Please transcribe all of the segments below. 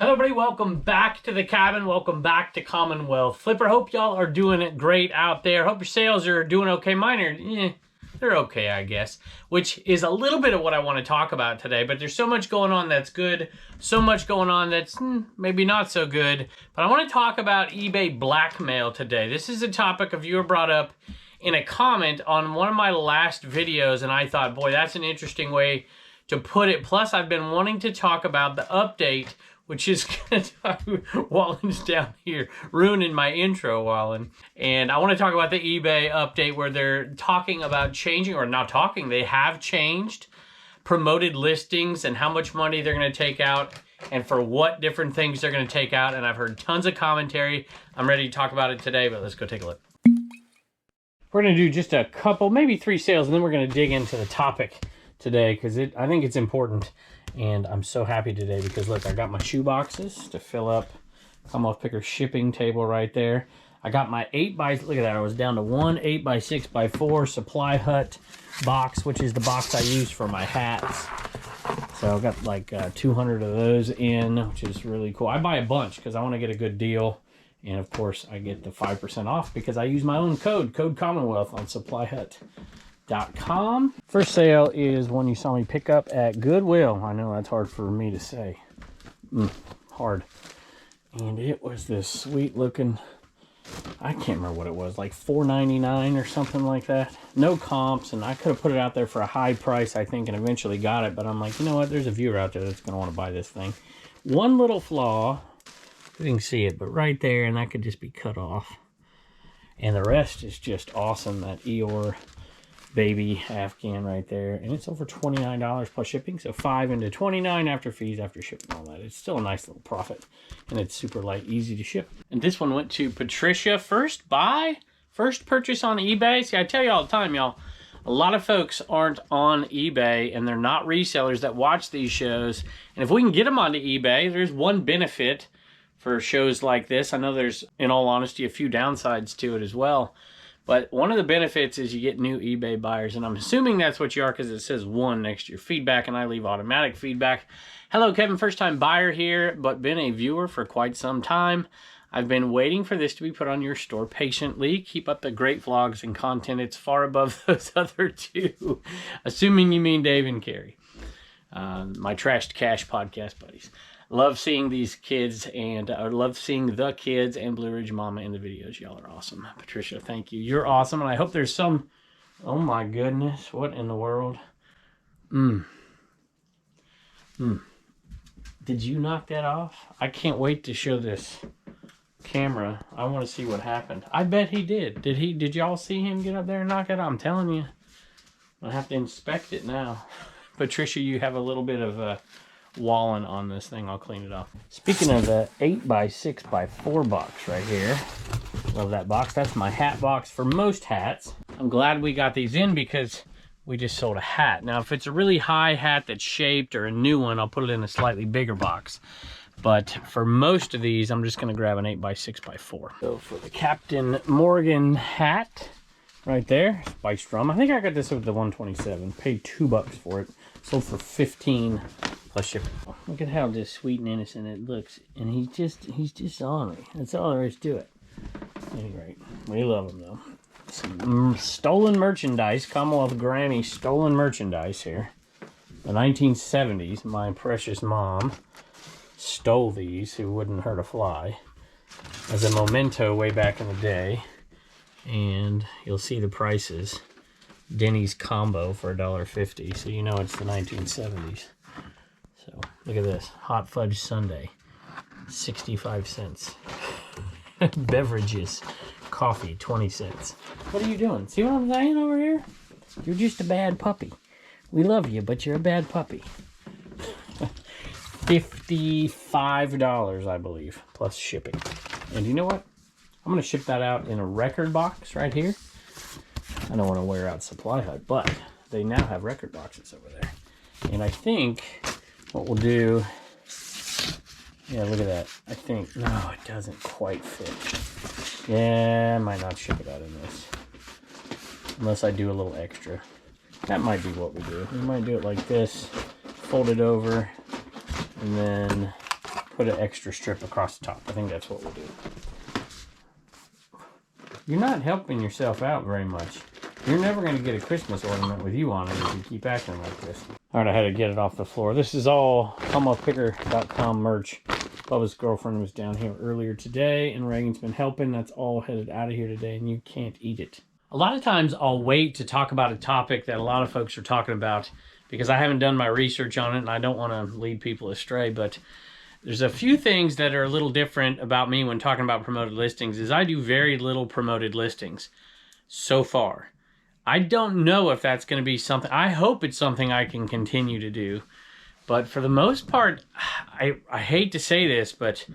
Hello everybody, welcome back to the cabin, welcome back to Commonwealth. Flipper, hope y'all are doing great out there. Hope your sales are doing okay. Mine are, they're okay, I guess. Which is a little bit of what I want to talk about today, but there's so much going on that's good, so much going on that's maybe not so good. But I want to talk about eBay blackmail today. This is a topic a viewer brought up in a comment on one of my last videos, and I thought, boy, that's an interesting way to put it. Plus, I've been wanting to talk about the update, which is Wallen's down here ruining my intro, Wallen. And I want to talk about the eBay update where they're talking about changing, or not talking, they have changed promoted listings and how much money they're going to take out and for what different things they're going to take out. And I've heard tons of commentary. I'm ready to talk about it today, but let's go take a look. We're going to do just a couple, maybe 3 sales, and then we're going to dig into the topic today because I think it's important. And I'm so happy today because look, I got my shoe boxes to fill up Commonwealth Picker shipping table right there. I got my 8x, look at that, I was down to one 8x6x4 SupplyHut box, which is the box I use for my hats. So I got like 200 of those in, which is really cool. I buy a bunch because I want to get a good deal. And of course I get the 5% off because I use my own code Commonwealth on SupplyHut.com. First sale is one you saw me pick up at Goodwill. I know that's hard for me to say. Hard. And it was this sweet looking, I can't remember what it was, like $4.99 or something like that. No comps, and I could have put it out there for a high price, I think, and eventually got it. But I'm like, you know what? There's a viewer out there that's going to want to buy this thing. One little flaw, you can see it, but right there, and that could just be cut off. And the rest is just awesome. That Eeyore baby Afghan right there, and it's over $29 plus shipping, so 5 into 29 after fees, after shipping, all that. It's still a nice little profit, and it's super light, easy to ship. And this one went to Patricia. First purchase on eBay. See, I tell you all the time, y'all, a lot of folks aren't on eBay, and they're not resellers that watch these shows. And if we can get them onto eBay, there's one benefit for shows like this. I know there's, in all honesty, a few downsides to it as well. But one of the benefits is you get new eBay buyers, and I'm assuming that's what you are because it says 1 next to your feedback, and I leave automatic feedback. Hello, Kevin, first-time buyer here, but been a viewer for quite some time. I've been waiting for this to be put on your store patiently. Keep up the great vlogs and content. It's far above those other two. Assuming you mean Dave and Carrie, my Trash to Cash podcast buddies. Love seeing these kids, and I love seeing the kids and Blue Ridge Mama in the videos. Y'all are awesome. Patricia, thank you. You're awesome, and I hope there's some... Oh my goodness, what in the world? Did you knock that off? I can't wait to show this camera. I want to see what happened. I bet he did. Did y'all see him get up there and knock it off? I'm telling you. I'll have to inspect it now. Patricia, you have a little bit of Wallen on this thing. I'll clean it off. Speaking of the 8x6x4 box right here, love that box. That's my hat box for most hats. I'm glad we got these in because we just sold a hat. Now if it's a really high hat that's shaped or a new one, I'll put it in a slightly bigger box. But for most of these, I'm just going to grab an 8x6x4. So for the Captain Morgan hat right there, Spice Drum. I think I got this with the 127. Paid $2 for it. Sold for 15 plus shipping. Look at how just sweet and innocent it looks, and he's just on me. That's all there is to it. Anyway, we love him though. Some stolen merchandise, Commonwealth Grammy stolen merchandise here. The 1970s. My precious mom stole these. Who wouldn't hurt a fly? As a memento way back in the day, and you'll see the prices. Denny's combo for $1.50, so you know it's the 1970s. So look at this, hot fudge sundae, 65 cents. Beverages, coffee, 20 cents. What are you doing? See what I'm saying over here? You're just a bad puppy. We love you, but you're a bad puppy. $55, I believe, plus shipping. And you know what? I'm gonna ship that out in a record box right here. I don't want to wear out SupplyHut, but they now have record boxes over there. And I think what we'll do, yeah, look at that. I think, no, it doesn't quite fit. Yeah, I might not ship it out in this. Unless I do a little extra. That might be what we do. We might do it like this, fold it over, and then put an extra strip across the top. I think that's what we'll do. You're not helping yourself out very much. You're never going to get a Christmas ornament with you on it if you keep acting like this. All right, I had to get it off the floor. This is all CommonwealthPicker.com merch. Bubba's girlfriend was down here earlier today, and Reagan's been helping. That's all headed out of here today, and you can't eat it. A lot of times I'll wait to talk about a topic that a lot of folks are talking about because I haven't done my research on it, and I don't want to lead people astray, but there's a few things that are a little different about me when talking about promoted listings is I do very little promoted listings so far. I don't know if that's going to be something, I hope it's something I can continue to do. But for the most part, I hate to say this, but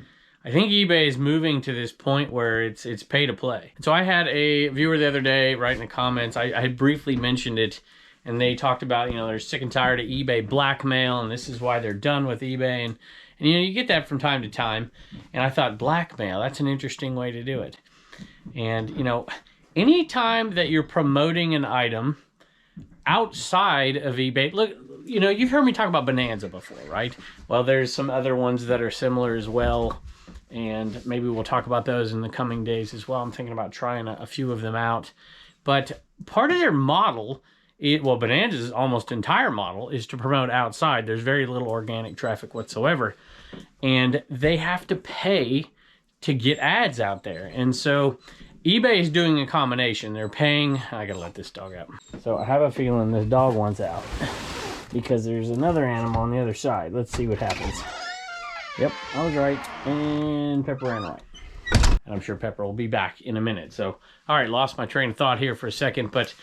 I think eBay is moving to this point where it's pay to play. So I had a viewer the other day write in the comments, I had briefly mentioned it, and they talked about, you know, they're sick and tired of eBay blackmail, and this is why they're done with eBay. And you know, you get that from time to time. And I thought, blackmail, that's an interesting way to do it. And, you know, anytime that you're promoting an item outside of eBay, look, you know, you've heard me talk about Bonanza before, right? Well, there's some other ones that are similar as well, and maybe we'll talk about those in the coming days as well. I'm thinking about trying a few of them out. But part of their model, well, Bonanza's almost entire model is to promote outside. There's very little organic traffic whatsoever, and they have to pay to get ads out there. And so eBay is doing a combination. They're paying, I gotta let this dog out. So I have a feeling this dog wants out because there's another animal on the other side. Let's see what happens. Yep, I was right, and Pepper ran away. And I'm sure Pepper will be back in a minute. So, all right, lost my train of thought here for a second, but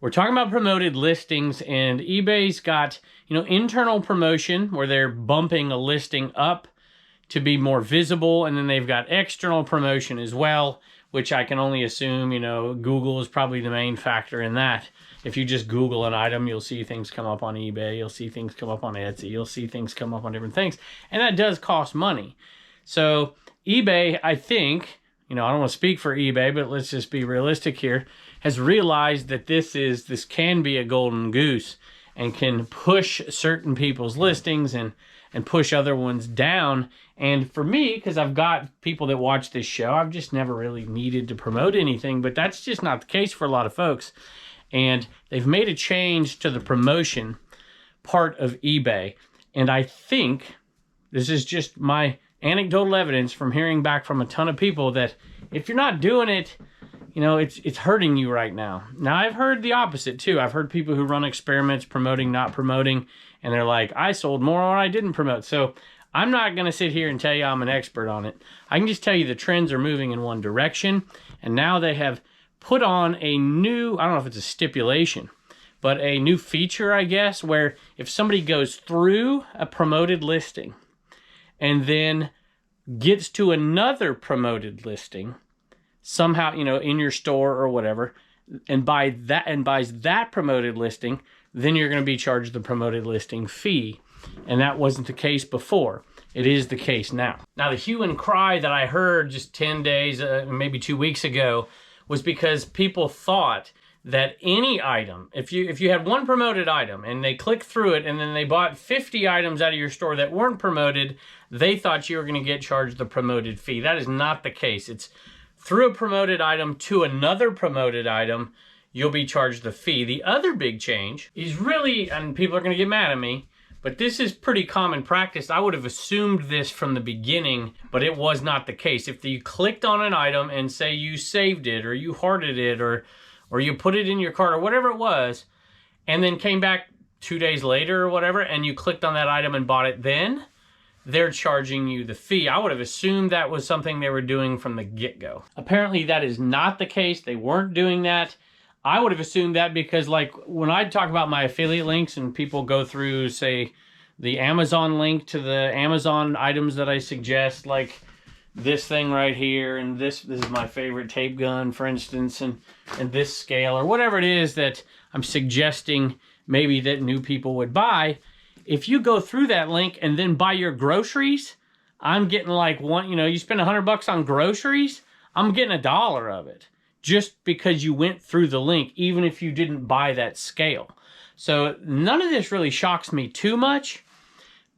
we're talking about promoted listings, and eBay's got, you know, internal promotion where they're bumping a listing up to be more visible, and then they've got external promotion as well, which I can only assume, you know, Google is probably the main factor in that. If you just Google an item, you'll see things come up on eBay, you'll see things come up on Etsy, you'll see things come up on different things, and that does cost money. So eBay, I think, you know, I don't want to speak for eBay, but let's just be realistic here, has realized that this can be a golden goose and can push certain people's listings and push other ones down. And for me, because I've got people that watch this show, I've just never really needed to promote anything, but that's just not the case for a lot of folks. And they've made a change to the promotion part of eBay. And I think, this is just my anecdotal evidence from hearing back from a ton of people, that if you're not doing it, you know, it's hurting you right now. Now, I've heard the opposite too. I've heard people who run experiments promoting, not promoting, and they're like, I sold more when I didn't promote. So I'm not going to sit here and tell you I'm an expert on it. I can just tell you the trends are moving in one direction, and now they have put on a new, I don't know if it's a stipulation, but a new feature, I guess, where if somebody goes through a promoted listing and then gets to another promoted listing, somehow, you know, in your store or whatever, and buys that promoted listing, then you're going to be charged the promoted listing fee. And that wasn't the case before. It is the case now. Now, the hue and cry that I heard just 10 days, maybe 2 weeks ago, was because people thought that any item, if you had one promoted item and they clicked through it and then they bought 50 items out of your store that weren't promoted, they thought you were going to get charged the promoted fee. That is not the case. It's through a promoted item to another promoted item, you'll be charged the fee. The other big change is really, and people are going to get mad at me, but this is pretty common practice. I would have assumed this from the beginning, but it was not the case. If you clicked on an item and say you saved it or you hearted it or you put it in your cart or whatever it was, and then came back 2 days later or whatever, and you clicked on that item and bought it then, they're charging you the fee. I would have assumed that was something they were doing from the get-go. Apparently that is not the case. They weren't doing that. I would have assumed that because, like, when I talk about my affiliate links and people go through, say, the Amazon link to the Amazon items that I suggest, like this thing right here, and this is my favorite tape gun, for instance, and this scale, or whatever it is that I'm suggesting maybe that new people would buy. If you go through that link and then buy your groceries, I'm getting like one, you know, you spend $100 on groceries, I'm getting $1 of it. Just because you went through the link, even if you didn't buy that scale. So none of this really shocks me too much,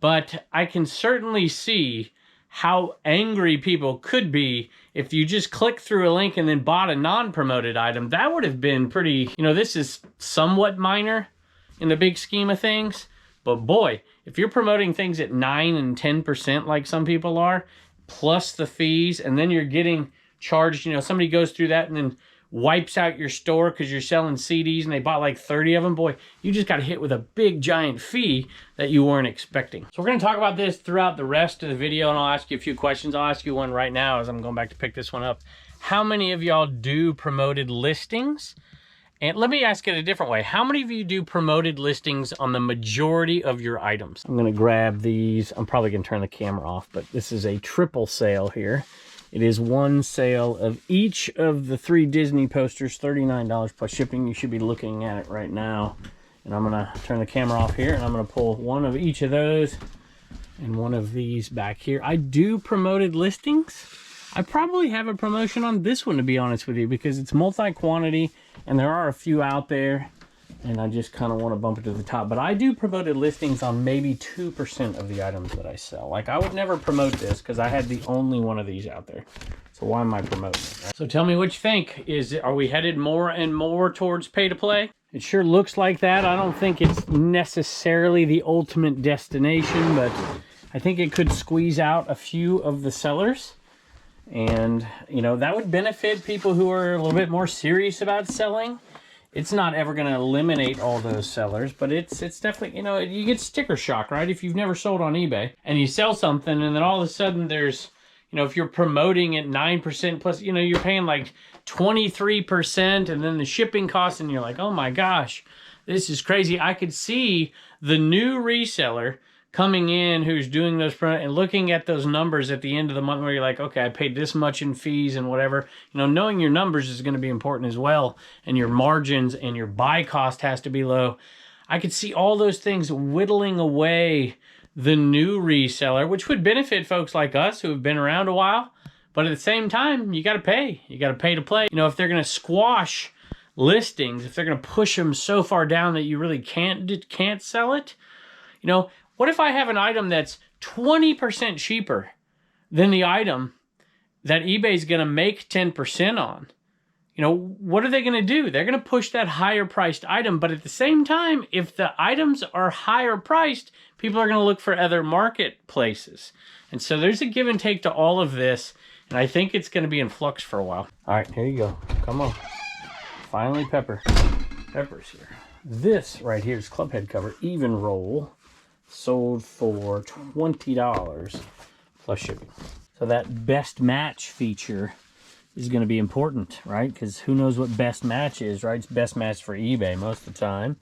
but I can certainly see how angry people could be if you just click through a link and then bought a non-promoted item. That would have been pretty, you know, this is somewhat minor in the big scheme of things. But boy, if you're promoting things at 9 and 10% like some people are, plus the fees, and then you're getting charged, you know, somebody goes through that and then wipes out your store because you're selling CDs and they bought like 30 of them, boy, you just got hit with a big giant fee that you weren't expecting. So we're going to talk about this throughout the rest of the video, and I'll ask you a few questions. I'll ask you one right now as I'm going back to pick this one up. How many of y'all do promoted listings? And let me ask it a different way. How many of you do promoted listings on the majority of your items? I'm going to grab these. I'm probably going to turn the camera off, but this is a triple sale here. It is one sale of each of the 3 Disney posters, $39 plus shipping. You should be looking at it right now. And I'm going to turn the camera off here, and I'm going to pull one of each of those and one of these back here. I do promoted listings. I probably have a promotion on this one, to be honest with you, because it's multi-quantity, and there are a few out there, and I just kind of want to bump it to the top. But I do promoted listings on maybe 2% of the items that I sell. Like, I would never promote this because I had the only one of these out there. So why am I promoting it? Right? So tell me what you think. Are we headed more and more towards pay-to-play? It sure looks like that. I don't think it's necessarily the ultimate destination, but I think it could squeeze out a few of the sellers. And, you know, that would benefit people who are a little bit more serious about selling. It's not ever going to eliminate all those sellers, but it's definitely, you know, you get sticker shock, right? If you've never sold on eBay and you sell something and then all of a sudden there's, you know, if you're promoting at 9% plus, you know, you're paying like 23% and then the shipping costs and you're like, oh my gosh, this is crazy. I could see the new reseller coming in who's doing those and looking at those numbers at the end of the month where you're like, okay, I paid this much in fees and whatever. You know, knowing your numbers is going to be important as well, and your margins and your buy cost has to be low. I could see all those things whittling away the new reseller, which would benefit folks like us who have been around a while. But at the same time, you got to pay. You got to pay to play. You know, if they're going to squash listings, if they're going to push them so far down that you really can't sell it, you know, what if I have an item that's 20% cheaper than the item that eBay's going to make 10% on? You know, what are they going to do? They're going to push that higher priced item. But at the same time, if the items are higher priced, people are going to look for other marketplaces. And so there's a give and take to all of this. And I think it's going to be in flux for a while. All right, here you go. Come on. Finally, Pepper's here. This right here is Clubhead cover, even roll. Sold for $20 plus shipping. So that best match feature is going to be important, right? Because who knows what best match is, right? It's best match for eBay most of the time.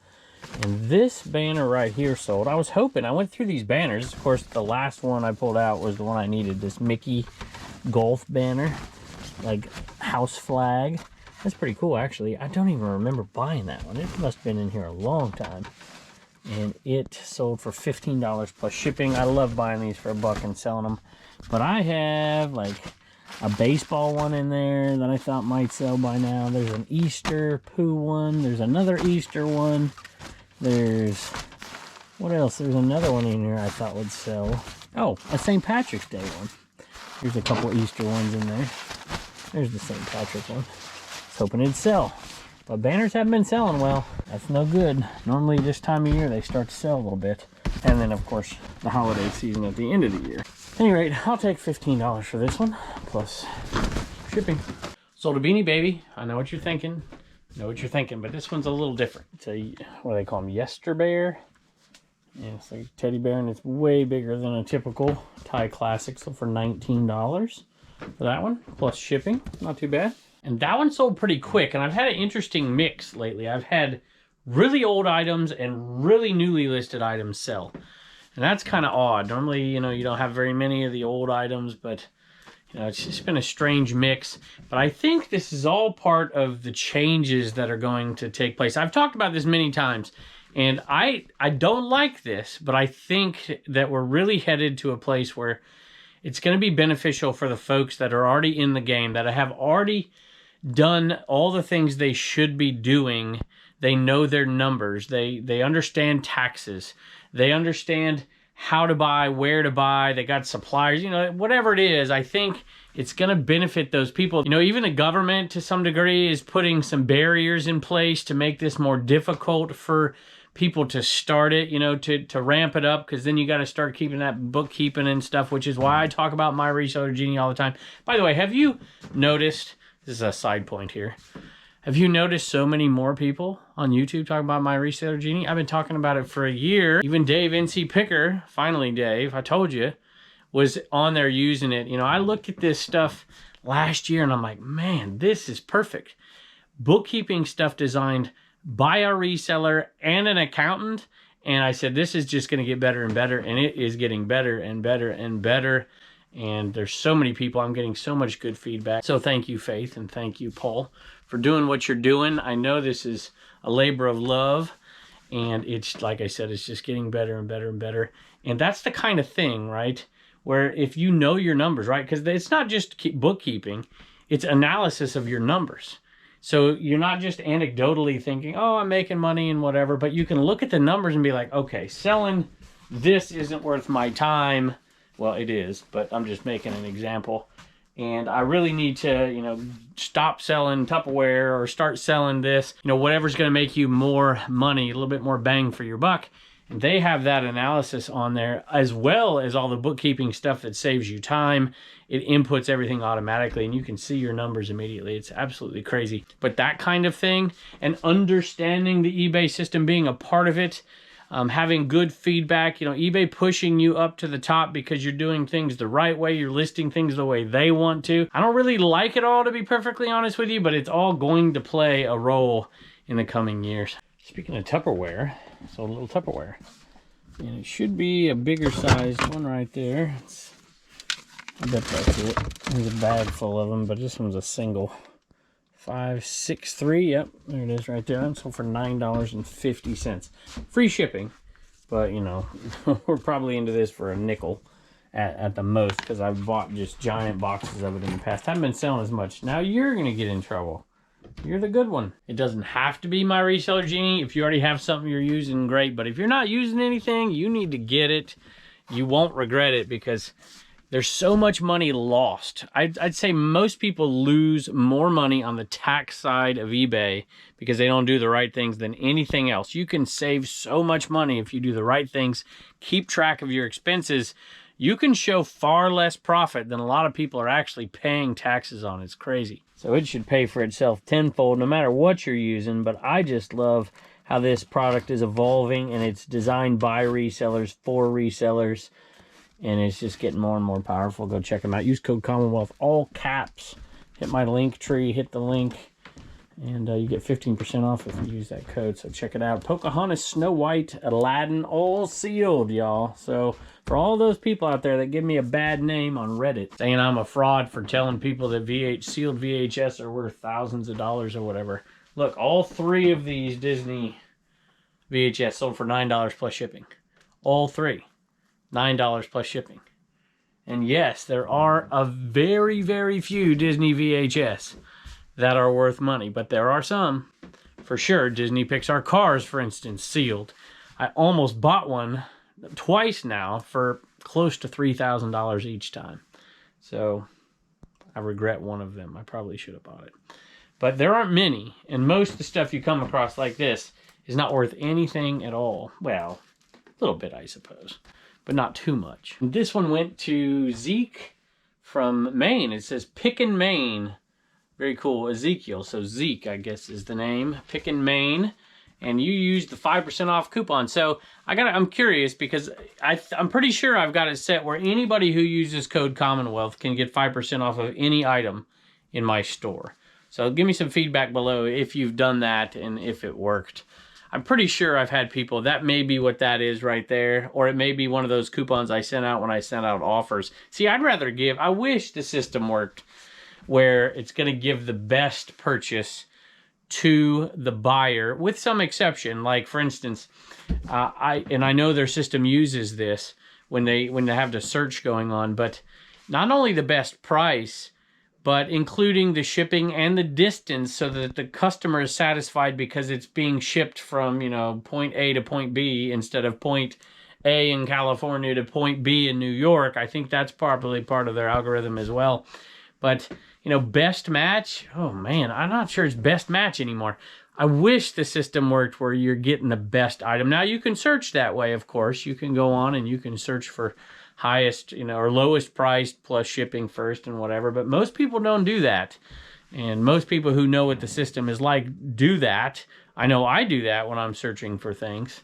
And this banner right here sold. I was hoping, I went through these banners. Of course, the last one I pulled out was the one I needed, this Mickey golf banner, like house flag. That's pretty cool, actually. I don't even remember buying that one. It must have been in here a long time. And it sold for $15 plus shipping. I love buying these for $1 and selling them. But I have like a baseball one in there that I thought might sell by now. There's an Easter Pooh one. There's another Easter one. There's, what else? There's another one in here I thought would sell. Oh, a St. Patrick's Day one. There's a couple Easter ones in there. There's the St. Patrick one. I was hoping it'd sell. But banners haven't been selling well. That's no good. Normally this time of year they start to sell a little bit. And then of course the holiday season at the end of the year. At any rate, I'll take $15 for this one, plus shipping. Sold a Beanie Baby. I know what you're thinking. But this one's a little different. It's a, what do they call them, Yester Bear? Yeah, it's like a teddy bear, and it's way bigger than a typical Thai classic. So for $19 for that one, plus shipping. Not too bad. And that one sold pretty quick, and I've had an interesting mix lately. I've had really old items and really newly listed items sell. And that's kind of odd. Normally, you know, you don't have very many of the old items, but, you know, it's just been a strange mix. But I think this is all part of the changes that are going to take place. I've talked about this many times, and I don't like this, but I think that we're really headed to a place where it's going to be beneficial for the folks that are already in the game, that have already done all the things they should be doing. They know their numbers. They understand taxes. They understand how to buy, where to buy. They got suppliers, you know, whatever it is. I think it's going to benefit those people. You know, even the government to some degree is putting some barriers in place to make this more difficult for people to start it, you know, to ramp it up, because then you got to start keeping that bookkeeping and stuff, which is why I talk about my Reseller Genie all the time. By the way, have you noticed, this is a side point here, have you noticed so many more people on YouTube talking about my Reseller Genie? I've been talking about it for a year. Even Dave NC Picker, finally Dave, I told you, was on there using it. You know, I looked at this stuff last year and I'm like, man, this is perfect. Bookkeeping stuff designed by a reseller and an accountant. And I said, this is just going to get better and better. And it is getting better and better and better. And there's so many people. I'm getting so much good feedback. So thank you, Faith, and thank you, Paul, for doing what you're doing. I know this is a labor of love. And it's, like I said, it's just getting better and better and better. And that's the kind of thing, right, where if you know your numbers, right, because it's not just bookkeeping, it's analysis of your numbers. So you're not just anecdotally thinking, oh, I'm making money and whatever, but you can look at the numbers and be like, okay, selling this isn't worth my time. Well, it is, but I'm just making an example. And I really need to, you know, stop selling Tupperware or start selling this, you know, whatever's going to make you more money, a little bit more bang for your buck. And they have that analysis on there, as well as all the bookkeeping stuff that saves you time. It inputs everything automatically, and you can see your numbers immediately. It's absolutely crazy. But that kind of thing, and understanding the eBay system, being a part of it, having good feedback, you know, eBay pushing you up to the top because you're doing things the right way, you're listing things the way they want to. I don't really like it all, to be perfectly honest with you, but it's all going to play a role in the coming years. Speaking of Tupperware, so a little Tupperware, and it should be a bigger sized one right there. I bet that's it. There's a bag full of them, but this one's a single. 563, yep, there it is right there. And sold for $9.50. Free shipping, but you know, we're probably into this for a nickel at the most, because I've bought just giant boxes of it in the past. Haven't been selling as much. Now you're gonna get in trouble. You're the good one. It doesn't have to be my Reseller Genie. If you already have something you're using, great. But if you're not using anything, you need to get it. You won't regret it, because there's so much money lost. I'd say most people lose more money on the tax side of eBay because they don't do the right things than anything else. You can save so much money if you do the right things, keep track of your expenses. You can show far less profit than a lot of people are actually paying taxes on. It's crazy. So it should pay for itself tenfold no matter what you're using. But I just love how this product is evolving, and it's designed by resellers for resellers. And it's just getting more and more powerful. Go check them out. Use code Commonwealth, all caps. Hit my link tree, hit the link, and you get 15% off if you use that code. So check it out. Pocahontas, Snow White, Aladdin, all sealed, y'all. So for all those people out there that give me a bad name on Reddit, saying I'm a fraud for telling people that sealed VHS are worth thousands of dollars or whatever. Look, all three of these Disney VHS sold for $9 plus shipping. All three. $9 plus shipping. And yes, there are a very, very few Disney VHS that are worth money, but there are some. For sure, Disney Pixar Cars, for instance, sealed. I almost bought one twice now for close to $3,000 each time. So I regret one of them. I probably should have bought it. But there aren't many, and most of the stuff you come across like this is not worth anything at all. Well, a little bit, I suppose, but not too much. This one went to Zeke from Maine. It says Pickin' Maine. Very cool. Ezekiel. So Zeke, I guess, is the name. Pickin' Maine. And you used the 5% off coupon. So I'm curious, because I'm pretty sure I've got it set where anybody who uses code Commonwealth can get 5% off of any item in my store. So give me some feedback below if you've done that and if it worked. I'm pretty sure I've had people, that may be what that is right there, or it may be one of those coupons I sent out when I sent out offers. See, I wish the system worked where it's going to give the best purchase to the buyer, with some exception. Like, for instance, I know their system uses this when they have the search going on, but not only the best price, but including the shipping and the distance, so that the customer is satisfied because it's being shipped from, you know, point A to point B instead of point A in California to point B in New York. I think that's probably part of their algorithm as well. But, you know, best match, oh man, I'm not sure it's best match anymore. I wish the system worked where you're getting the best item. Now, you can search that way, of course. You can go on and you can search for highest, you know, or lowest price plus shipping first and whatever. But most people don't do that. And most people who know what the system is like do that. I know I do that when I'm searching for things.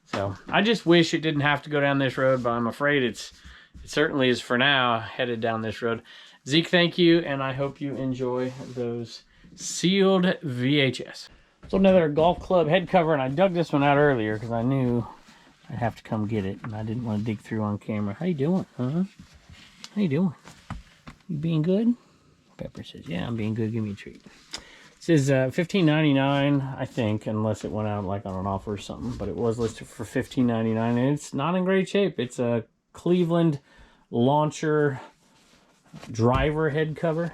So I just wish it didn't have to go down this road, but I'm afraid it certainly is for now headed down this road. Zeke, thank you, and I hope you enjoy those sealed VHS. So another golf club head cover, and I dug this one out earlier because I knew I'd have to come get it, and I didn't want to dig through on camera. How you doing, huh? How you doing? You being good? Pepper says, yeah, I'm being good. Give me a treat. It says $15.99, I think, unless it went out like on an offer or something. But it was listed for $15.99, and it's not in great shape. It's a Cleveland launcher driver head cover,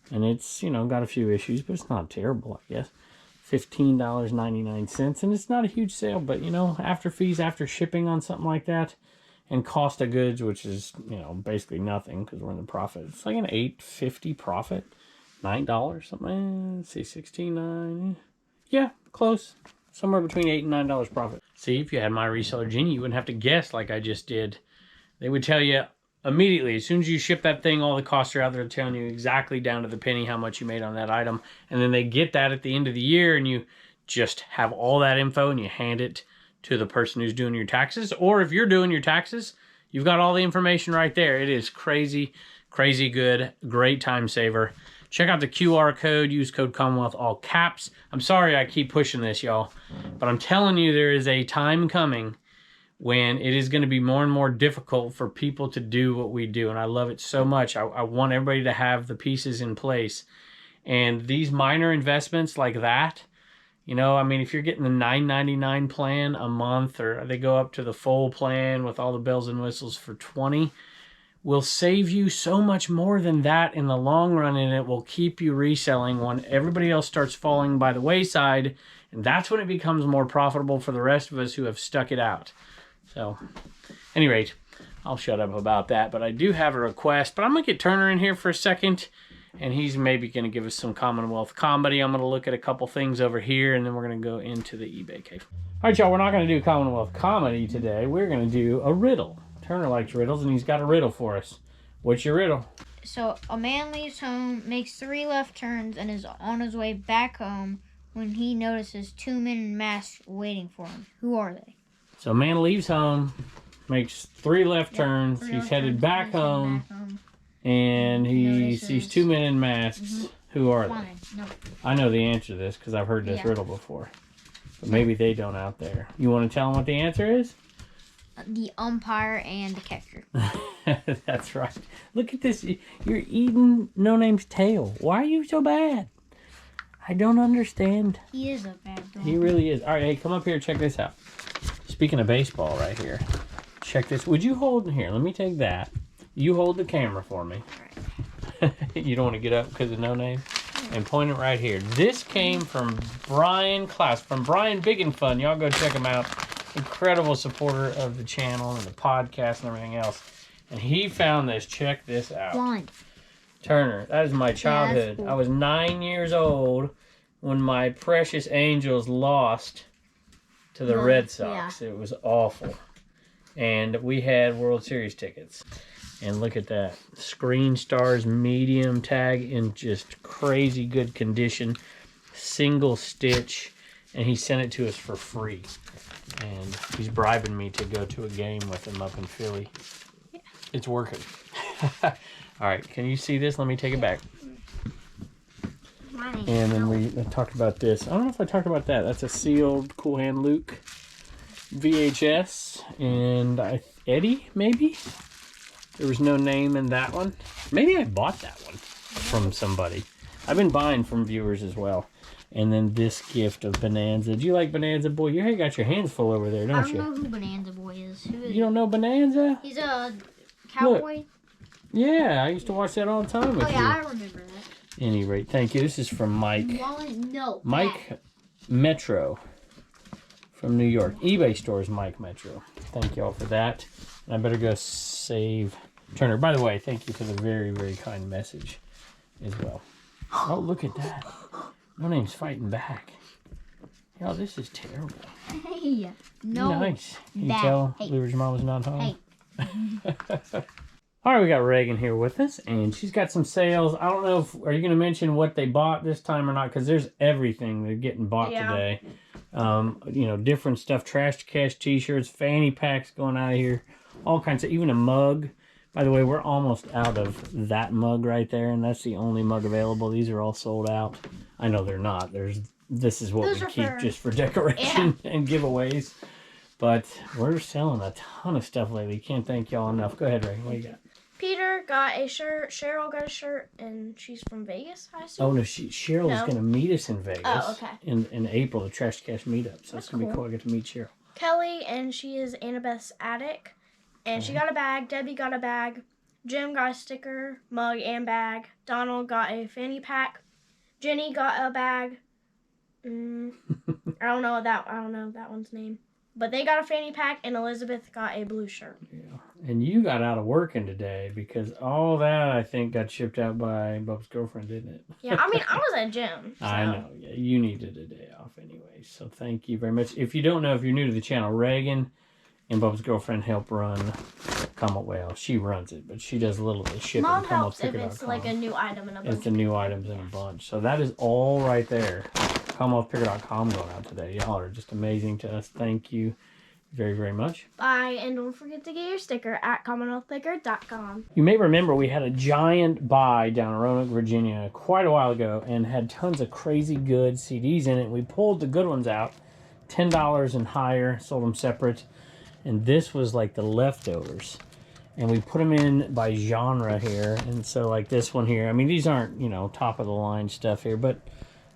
and it's, you know, got a few issues, but it's not terrible, I guess. $15.99, and it's not a huge sale, but, you know, after fees, after shipping on something like that, and cost of goods, which is, you know, basically nothing because we're in the profit. It's like an $8.50 profit. $9 something. Let's see, $16.9. Yeah, close. Somewhere between $8 and $9 profit. See, if you had my reseller Genie, you wouldn't have to guess like I just did. They would tell you immediately, as soon as you ship that thing, all the costs are out there telling you exactly down to the penny how much you made on that item. And then they get that at the end of the year, and you just have all that info and you hand it to the person who's doing your taxes. Or if you're doing your taxes, you've got all the information right there. It is crazy, crazy good. Great time saver. Check out the QR code. Use code Commonwealth, all caps. I'm sorry I keep pushing this, y'all, but I'm telling you there is a time coming when it is going to be more and more difficult for people to do what we do, and I love it so much. I want everybody to have the pieces in place. And these minor investments like that, you know, I mean, if you're getting the $9.99 plan a month, or they go up to the full plan with all the bells and whistles for $20, will save you so much more than that in the long run, and it will keep you reselling when everybody else starts falling by the wayside, and that's when it becomes more profitable for the rest of us who have stuck it out. So, at any rate, I'll shut up about that, but I do have a request, but I'm going to get Turner in here for a second, and he's maybe going to give us some Commonwealth comedy. I'm going to look at a couple things over here, and then we're going to go into the eBay cave. All right, y'all, we're not going to do Commonwealth comedy today. We're going to do a riddle. Turner likes riddles, and he's got a riddle for us. What's your riddle? So, a man leaves home, makes 3 left turns, and is on his way back home when he notices 2 men in masks waiting for him. Who are they? So, a man leaves home, makes 3 left turns. He's headed back home, and he sees 2 men in masks. Who are they? No. I know the answer to this because I've heard this riddle before. But maybe they don't out there. You want to tell them what the answer is? The umpire and the catcher. That's right. Look at this. You're eating No Name's tail. Why are you so bad? I don't understand. He is a bad dog. He really is. All right, hey, come up here. Check this out. Speaking of baseball right here. Check this. Would you hold here? Let me take that. You hold the camera for me. Right. You don't want to get up because of No Name? And point it right here. This came from Brian Klaus, from Brian Big and Fun. Y'all go check him out. Incredible supporter of the channel and the podcast and everything else. And he found this. Check this out. Blind. Turner, that is my childhood. Cool. I was 9 years old when my precious Angels lost to the Red Sox. It was awful. And we had World Series tickets. And look at that. Screen Stars medium tag in just crazy good condition. Single stitch. And he sent it to us for free. And he's bribing me to go to a game with him up in Philly. Yeah. It's working. All right, can you see this? Let me take it back. And then we talked about this. I don't know if I talked about that. That's a sealed Cool Hand Luke VHS. And Eddie, maybe? There was no name in that one. Maybe I bought that one from somebody. I've been buying from viewers as well. And then this gift of Bonanza. Do you like Bonanza, boy? You got your hands full over there, don't you? I don't know who Bonanza Boy is. Who is you don't know Bonanza? He's a cowboy. Look. Yeah, I used to watch that all the time with you. I remember that. At any rate, thank you. This is from Mike. No. Mike Metro from New York. eBay stores, Mike Metro. Thank y'all for that. And I better go save Turner. By the way, thank you for the very, very kind message as well. Oh, look at that. My name's fighting back. Yo, this is terrible. Hey, no. Nice. Can you tell Hey. Lever's mom was not home? Hey. All right, we got Reagan here with us, and she's got some sales. I don't know if, are you going to mention what they bought this time or not? Because there's everything they're getting bought today. You know, different stuff, trash to cash t-shirts, fanny packs going out of here, all kinds of, even a mug. By the way, we're almost out of that mug right there, and that's the only mug available. These are all sold out. I know they're not. This is what we keep just for decoration and giveaways. But we're selling a ton of stuff lately. Can't thank y'all enough. Go ahead, Reagan. What you got? Peter got a shirt. Cheryl got a shirt, and she's from Vegas, I assume. Oh, no, Cheryl is going to meet us in Vegas. Oh, okay. In April, the Trash to Cash meetup. So that's going to be cool. I get to meet Cheryl. Kelly, and she is Annabeth's attic. And she got a bag. Debbie got a bag. Jim got a sticker, mug, and bag. Donald got a fanny pack. Jenny got a bag. I don't know that one's name. But they got a fanny pack, and Elizabeth got a blue shirt. Yeah. And you got out of working today because all that, I think, got shipped out by Bub's girlfriend, didn't it? Yeah, I mean, I was at gym. So. I know. Yeah, you needed a day off anyway. So thank you very much. If you don't know, if you're new to the channel, Reagan and Bub's girlfriend help run Commonwealth. Well, she runs it, but she does a little bit of shipping. Mom helps if it's like a new item in a bunch. It's the new items in a bunch. So that is all right there. CommonwealthPicker.com going out today. Y'all are just amazing to us. Thank you very, very much. Bye, and don't forget to get your sticker at CommonwealthPicker.com. You may remember we had a giant buy down in Roanoke, Virginia quite a while ago and had tons of crazy good CDs in it. We pulled the good ones out, $10 and higher, sold them separate. And this was like the leftovers. And we put them in by genre here. And so like this one here, I mean, these aren't, you know, top of the line stuff here, but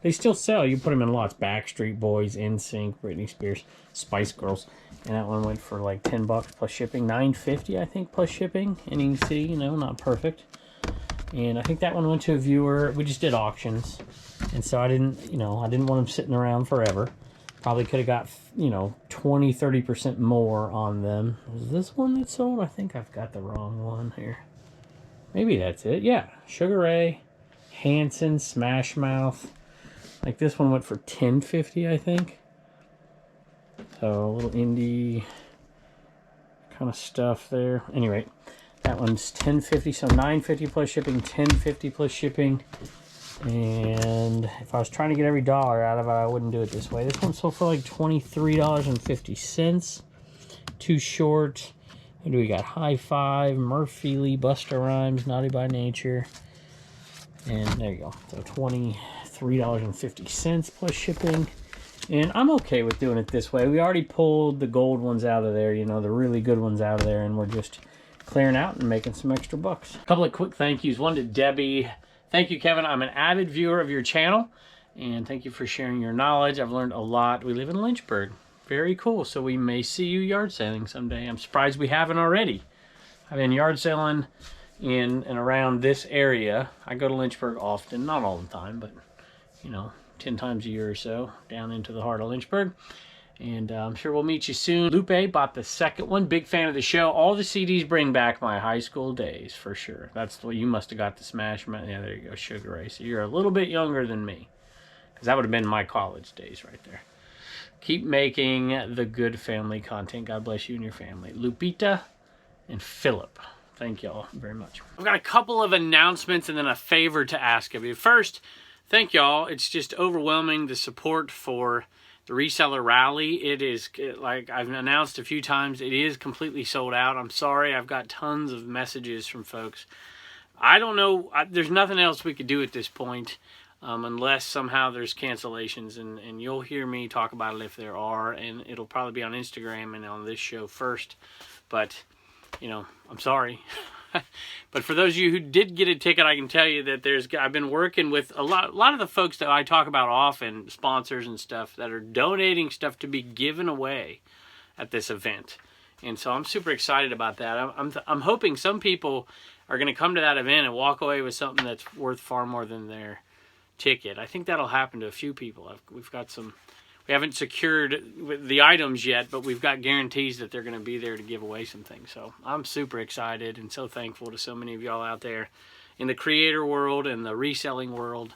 they still sell. You put them in lots. Backstreet Boys, NSYNC, Britney Spears, Spice Girls. And that one went for like $10 plus shipping. $9.50, I think, plus shipping. And you can see, you know, not perfect. And I think that one went to a viewer. We just did auctions. And so I didn't want them sitting around forever. Probably could have got, you know, 20, 30% more on them. Is this one that sold? I think I've got the wrong one here. Maybe that's it. Yeah. Sugar Ray, Hanson, Smash Mouth. Like this one went for $10.50, I think. So a little indie kind of stuff there. Anyway, that one's $10.50, so $9.50 plus shipping, $10.50 plus shipping. And if I was trying to get every dollar out of it, I wouldn't do it this way. This one sold for like $23.50. Too Short. Who do we got? High Five, Murphy Lee, Busta Rhymes, Naughty by Nature. And there you go. So $23.50 plus shipping. And I'm okay with doing it this way. We already pulled the gold ones out of there, you know, the really good ones out of there, and we're just clearing out and making some extra bucks. A couple of quick thank yous. One to Debbie. Thank you, Kevin. I'm an avid viewer of your channel, and thank you for sharing your knowledge. I've learned a lot. We live in Lynchburg. Very cool. So we may see you yard sailing someday. I'm surprised we haven't already. I've been yard sailing in and around this area. I go to Lynchburg often, not all the time, but, you know, 10 times a year or so, down into the heart of Lynchburg. And I'm sure we'll meet you soon. Lupe bought the second one. Big fan of the show. All the CDs bring back my high school days, for sure. That's the way you must have got the Smash Mouth. Yeah, there you go, Sugar Ray. So you're a little bit younger than me, because that would have been my college days right there. Keep making the good family content. God bless you and your family. Lupita and Philip. Thank y'all very much. I've got a couple of announcements and then a favor to ask of you. First, thank y'all. It's just overwhelming, the support for the reseller rally. It is, like I've announced a few times, it is completely sold out. I'm sorry. I've got tons of messages from folks. I don't know. There's nothing else we could do at this point unless somehow there's cancellations. And you'll hear me talk about it if there are. And it'll probably be on Instagram and on this show first. But, you know, I'm sorry. But for those of you who did get a ticket, I can tell you that I've been working with a lot of the folks that I talk about often, sponsors and stuff, that are donating stuff to be given away at this event. And so I'm super excited about that. I'm hoping some people are going to come to that event and walk away with something that's worth far more than their ticket. I think that'll happen to a few people. We've got some We haven't secured the items yet, but we've got guarantees that they're going to be there to give away some things. So I'm super excited and so thankful to so many of y'all out there in the creator world and the reselling world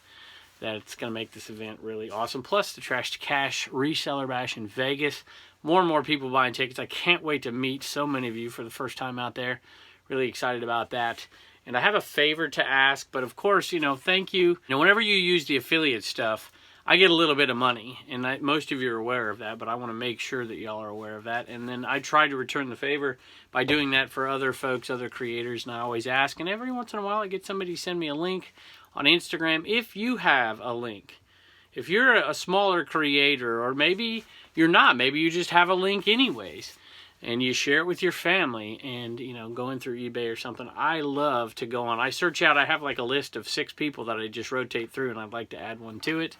that it's going to make this event really awesome. Plus the Trash to Cash Reseller Bash in Vegas. More and more people buying tickets. I can't wait to meet so many of you for the first time out there. Really excited about that. And I have a favor to ask, but of course, you know, thank you. You know, whenever you use the affiliate stuff, I get a little bit of money, and most of you are aware of that, but I want to make sure that y'all are aware of that. And then I try to return the favor by doing that for other folks, other creators, and I always ask. And every once in a while, I get somebody to send me a link on Instagram. If you have a link, if you're a smaller creator, or maybe you're not, maybe you just have a link anyways, and you share it with your family, and, you know, going through eBay or something, I love to go on. I search out, I have like a list of 6 people that I just rotate through, and I'd like to add one to it.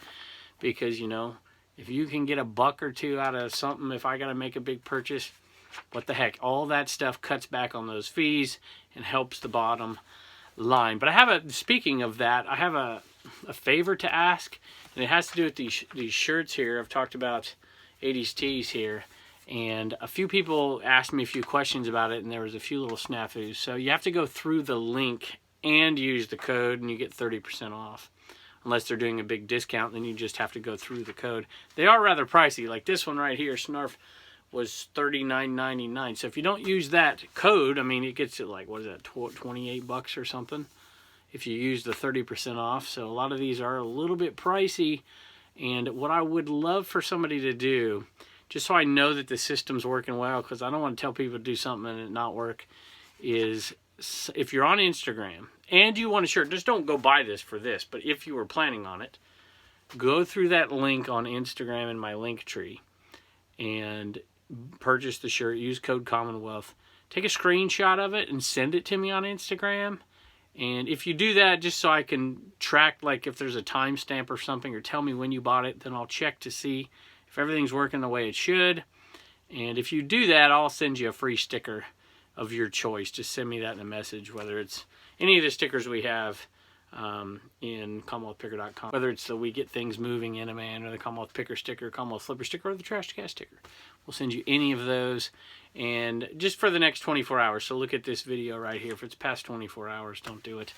Because, you know, if you can get $1 or $2 out of something, if I got to make a big purchase, what the heck? All that stuff cuts back on those fees and helps the bottom line. But I have speaking of that, I have a favor to ask, and it has to do with these shirts here. I've talked about 80s tees here, and a few people asked me a few questions about it, and there was a few little snafus. So you have to go through the link and use the code, and you get 30% off. Unless they're doing a big discount, then you just have to go through the code. They are rather pricey. Like this one right here, Snarf, was $39.99. So if you don't use that code, I mean, it gets it like, what is that, 28 bucks or something? If you use the 30% off. So a lot of these are a little bit pricey. And what I would love for somebody to do, just so I know that the system's working well, because I don't want to tell people to do something and it not work, is if you're on Instagram and you want a shirt, just don't go buy this for this, but if you were planning on it, go through that link on Instagram in my link tree and purchase the shirt. Use code Commonwealth. Take a screenshot of it and send it to me on Instagram. And if you do that, just so I can track, like if there's a timestamp or something, or tell me when you bought it, then I'll check to see if everything's working the way it should. And if you do that, I'll send you a free sticker of your choice. Just send me that in a message, whether it's any of the stickers we have in CommonwealthPicker.com, whether it's the We Get Things Moving in a Man, or the Commonwealth Picker sticker, Commonwealth Flipper sticker, or the Trash to Cash sticker. We'll send you any of those, and just for the next 24 hours. So look at this video right here. If it's past 24 hours, don't do it.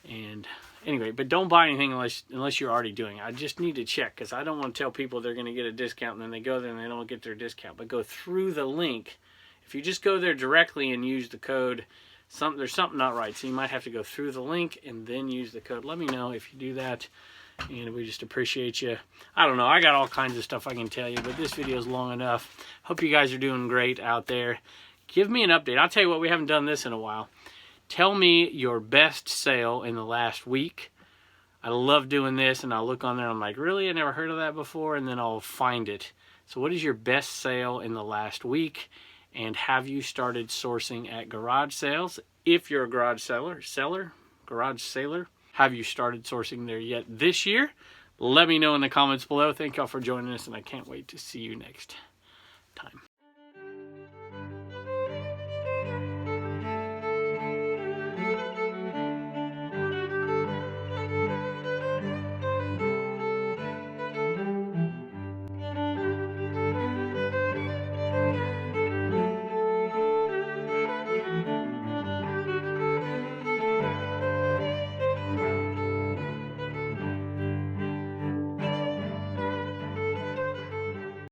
And anyway, but don't buy anything unless you're already doing it. I just need to check, because I don't want to tell people they're going to get a discount and then they go there and they don't get their discount. But go through the link. If you just go there directly and use the code, there's something not right. So you might have to go through the link and then use the code. Let me know if you do that, and we just appreciate you. I don't know. I got all kinds of stuff I can tell you, but this video is long enough. Hope you guys are doing great out there. Give me an update. I'll tell you what, we haven't done this in a while. Tell me your best sale in the last week. I love doing this, and I'll look on there. I'm like, really? I never heard of that before, and then I'll find it. So what is your best sale in the last week? And have you started sourcing at garage sales? If you're a garage garage sailor, have you started sourcing there yet this year? Let me know in the comments below. Thank y'all for joining us, and I can't wait to see you next time.